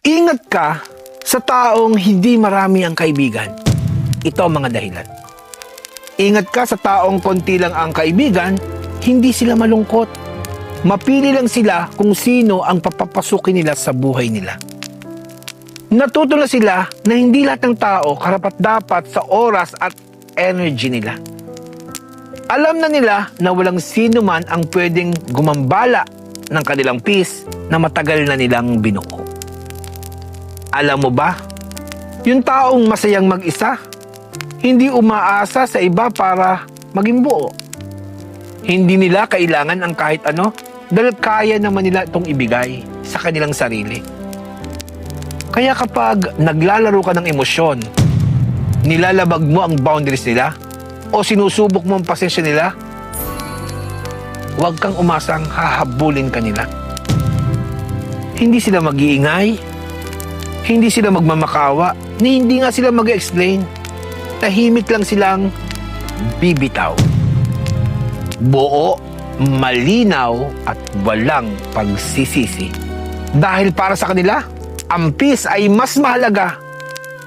Ingat ka sa taong hindi marami ang kaibigan. Ito ang mga dahilan. Ingat ka sa taong konti lang ang kaibigan, hindi sila malungkot. Mapili lang sila kung sino ang papapasukin nila sa buhay nila. Natuto na sila na hindi lahat ng tao karapat-dapat sa oras at energy nila. Alam na nila na walang sino man ang pwedeng gumambala ng kanilang peace na matagal na nilang binuo. Alam mo ba, yung taong masayang mag-isa, hindi umaasa sa iba para maging buo. Hindi nila kailangan ang kahit ano dahil kaya naman nila itong ibigay sa kanilang sarili. Kaya kapag naglalaro ka ng emosyon, nilalabag mo ang boundaries nila o sinusubok mo ang pasensya nila, huwag kang umasang hahabulin ka nila. Hindi sila mag-iingay, hindi sila magmamakawa, ni hindi nga sila mag-explain. Tahimik lang silang bibitaw. Buo, malinaw at walang pagsisisi. Dahil para sa kanila, ang peace ay mas mahalaga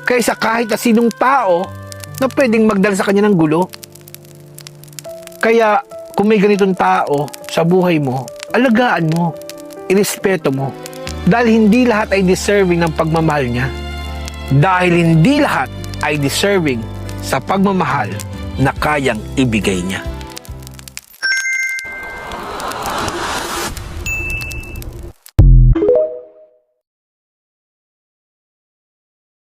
kaysa kahit na sinong tao na pwedeng magdala sa kanya ng gulo. Kaya kung may ganitong tao sa buhay mo, alagaan mo, irespeto mo. Dahil hindi lahat ay deserving ng pagmamahal niya. Dahil hindi lahat ay deserving sa pagmamahal na kayang ibigay niya.